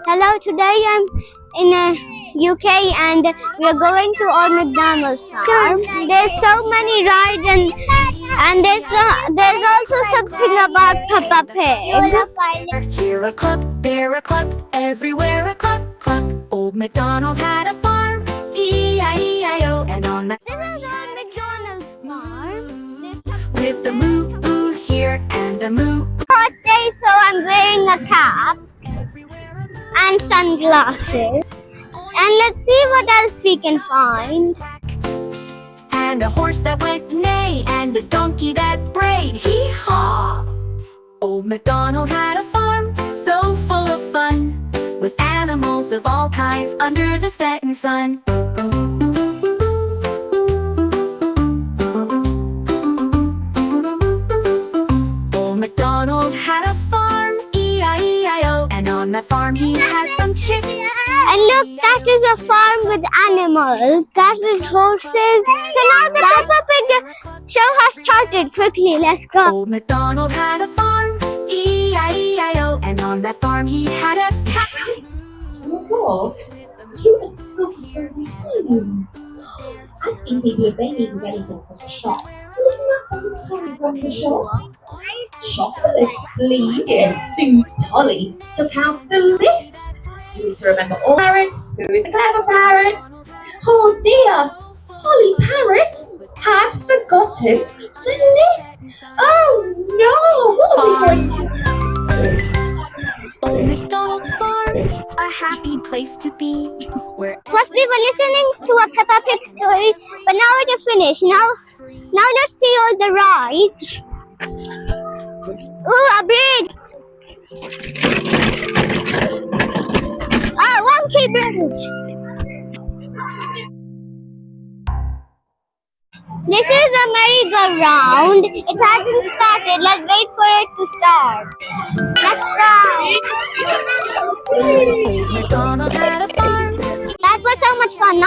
Hello, today I'm in UK and we are going to Old McDonald Farm. There's so many rides and there's also something about Peppa Pig. Here a cluck, there a cluck, everywhere a cluck, cluck. Old MacDonald had a farm, E-I-E-I-O, and on the This is Old McDonald's farm. with the moo ooh here and the moo Hot day, so I'm wearing a cap and sunglasses. And let's see what else we can find. and a horse that went neigh and a donkey that brayed, hee-haw. Old MacDonald had a farm so full of fun, with animals of all kinds under the setting sun. Old MacDonald had a farm, E-I-E-I-O, and on that farm he had some chicks. And look, that is a farm with animals. That is horses. So now the Peppa Pig show has started. Quickly, let's go. Old MacDonald had a farm, E-I-E-I-O, and on that farm he had a cat. Oh God, you are so very mean. Asking people if they need anything from the shop. Coming from the shop. Chocolate, please. Yes, Sue Polly took out the list. You need to remember all parrot. Who is the clever parrot? Oh dear, Polly Parrot had forgotten the list. Oh no, what are we going to Old MacDonald's farm, a happy place to be, where First we were listening to a Peppa Pig story, but now it is finished. Now let's see all the rides. Ooh, a bridge. Wonky bridge. This is a merry-go-round. It hasn't started. Let's wait for it to start. Let's try. Old MacDonald had a farm, That was so much fun.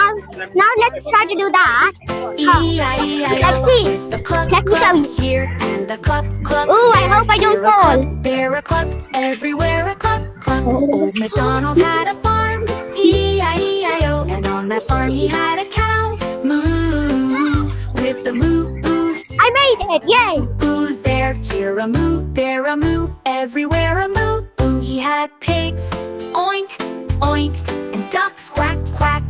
Now let's try to do that. E-I-E-I-O, Let's see. the cluck, Let me show you. here and the cluck, cluck. Ooh, I hope I don't Here a fall. cluck, there a cluck, everywhere a cluck, cluck. Old MacDonald had a farm, E-I-E-I-O, and on that farm he had a cow, moo, with the moo, ooh, I made it. Yay. ooh, there, here a moo, there a moo, everywhere a moo, ooh. He had pigs, oink, oink, and ducks, quack, quack,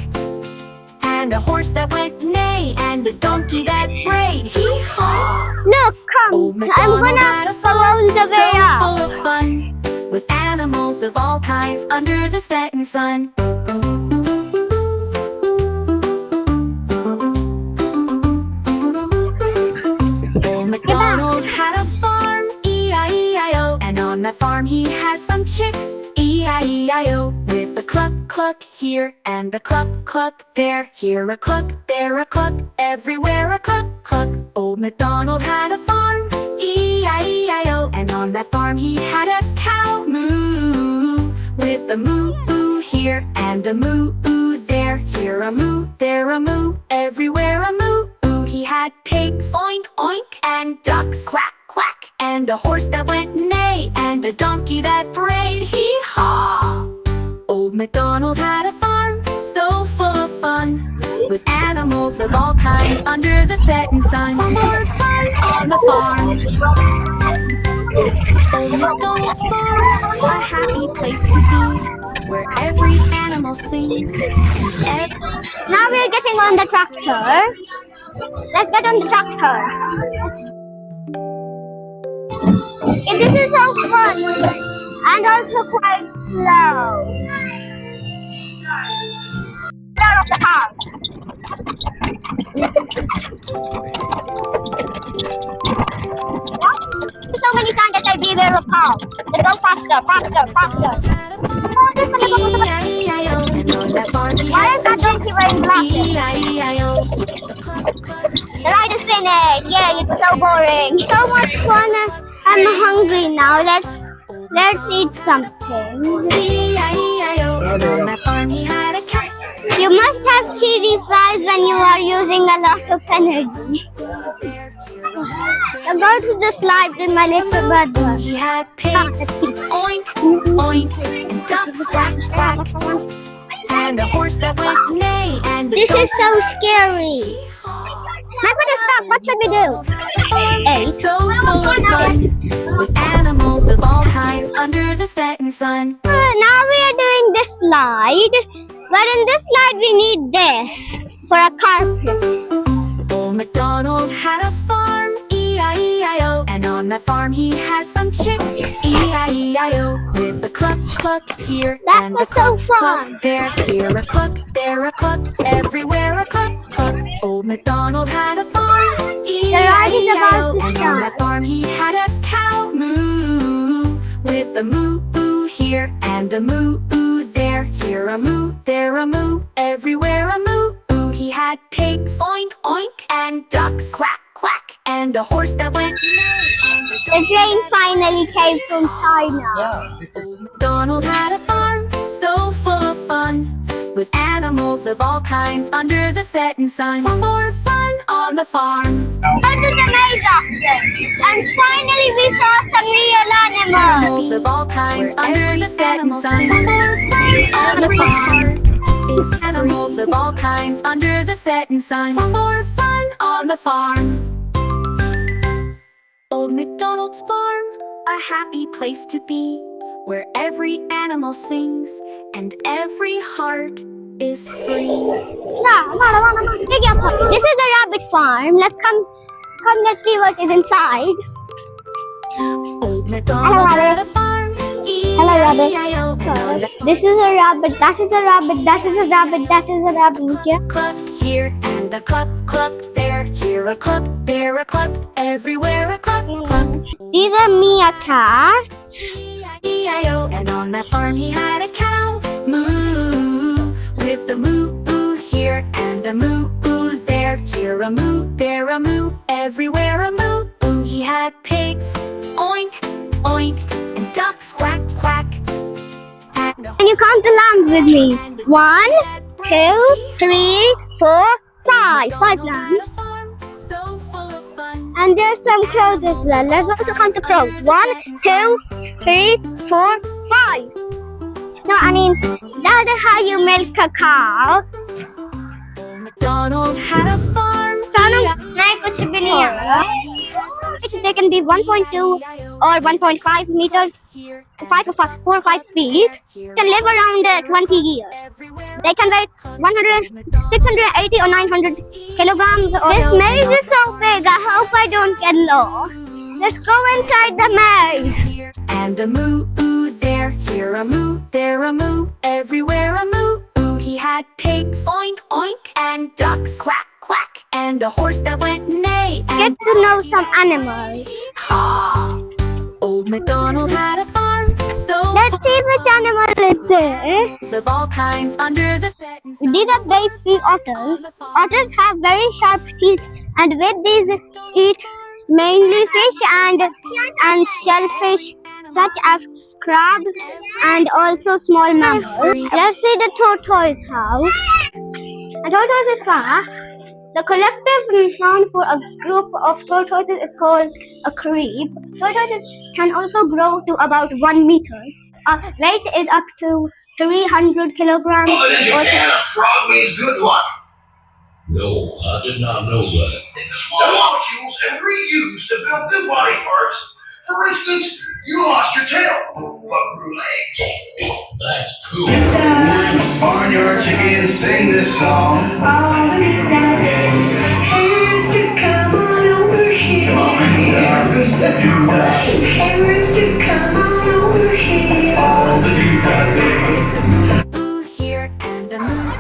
and a horse that went neigh, and a donkey that brayed, hee-haw. Look, Old come. I'm MacDonald had gonna a go farm all the way so up. full of fun, with animals of all kinds under the setting sun. Old MacDonald had a farm, E-I-E-I-O, and on that farm he had some chicks, E-I-E-I-O, with a cluck, cluck here and a cluck, cluck there. Here a cluck, there a cluck, everywhere a cluck, cluck. Old MacDonald had a farm, E-I-E-I-O, and on that farm he had a cow, moo, with a moo, ooh here and a moo, ooh there. Here a moo, there a moo, everywhere a moo, ooh. He had pigs, oink, oink, and ducks, quack, quack, and a horse that went neigh, and a donkey that brayed, hee-haw. Old MacDonald had a farm so full of fun, with animals of all kinds under the setting sun. For more fun on the farm. Old MacDonald's farm, a happy place to be, where every animal sings and every Now we're getting on the tractor. Let's get on the tractor. Okay, this is so fun and also quite slow. Out of the house. There's so many signs that say beware of cows. They go faster, faster, faster. E-I-E-I-O, and on that farm he Why had is that some donkey chicks, wearing glasses? E-I-E-I-O. The ride is finished. Yay, it was so boring. So much fun. I'm hungry now. Let's eat something. E-I-E-I-O, and on that farm he had a cat. You must have cheesy fries when you are using a lot of energy. I go to the slide with my little brother. He had Let's pigs, see. oink, oink, and ducks, quack, quack, and a horse that went neigh, and a This dog is so scary. My foot is stuck. What should we do? A. so full of fun, with animals of all kinds under the setting sun. Now we are doing this slide. But in this slide we need this for a carpet. Old McDonald had a farm, E-I-E-I-O, and on that farm he had some chicks, E-I-E-I-O, with a cluck, cluck here, That and was a cluck, so fun. cluck there, here a cluck, there a cluck, everywhere a cluck, cluck. Old McDonald had a farm, ride is about E-I-E-I-O, to and on start. that farm he had a cow, moo, with a moo here, and a moo there, here a moo, there a moo, everywhere a moo. He had pigs, oink, oink, and ducks, quack, quack, and a horse that went The train finally came from China. Old McDonald had a farm, so full of fun, with animals of all kinds under the setting sun. For more fun on the farm. Go to the maze option. And finally we saw some real animals. Animals of all kinds under the setting sun. For more fun on the farm. It's animals of all kinds under the setting sun. For more fun on the farm. Old McDonald's farm, a happy place to be, where every animal sings and every heart is free. This is the rabbit farm. Let's let's see what is inside. Old McDonald had a farm. Hello, rabbit. E-I-E-I-O. This is a rabbit, that is a rabbit, that is a rabbit, that is a rabbit. Okay? Cluck here and a cluck, cluck there. Here a cluck, there a cluck, everywhere a cluck, cluck. These are meerkats. E-I-E-I-O. And on that farm he had a cow, moo, with the moo here and a moo there. Here a moo, there a moo, everywhere a moo. He had pigs, oink, oink, and ducks, quack, quack. And a Can you count the lambs with me? 1, 2, 3, 4, 5. 5 lambs. so full of fun. And there's some crows as well. Let's also count the crows. 1, 2, 3, 4, 5. No, I mean, that is how you milk a cow. McDonald had a farm. Chanu, nahi kuch bhi nahi aaya. They can be 1.2 or 1.5 meters, 4 or 5 feet. Can live around 20 years. They can weigh 680 or 900 kilograms. This maze is so big. I hope I don't get lost. Let's go inside the maze. And a moo there, here a moo, there a moo, everywhere a moo. He had pigs, oink, oink, and ducks, quack, quack, and a horse that went neigh. Get And to know some animals. caw. Old McDonald had a farm, so Let's see which animal is this. of all kinds under the setting sun. These are baby otters. Otters have very sharp teeth, and with these eat mainly fish and shellfish such as crabs and also small mammals. Let's see the tortoise house. A tortoise is far. The collective noun for a group of tortoises is called a creep. Tortoises can also grow to about 1 meter. Weight is up to 300 kilograms. Well, did you or can a frog means good luck. No, I did not know that. The small molecules and reused to build new body parts. For instance, you lost your tail, but grew legs. That's cool. Barnyard chickens sing this song. Rooster, come on over here. Hey, Rooster, come on over here. All the do-that things. Moo here and a moo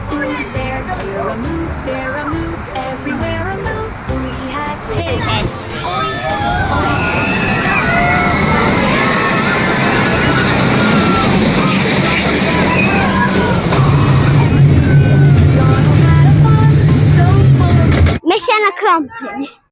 there. Here a moo, there a moo, everywhere a moo. He had pigs, oink, oink, ducks. McDonald had a farm so full of Mission accomplished.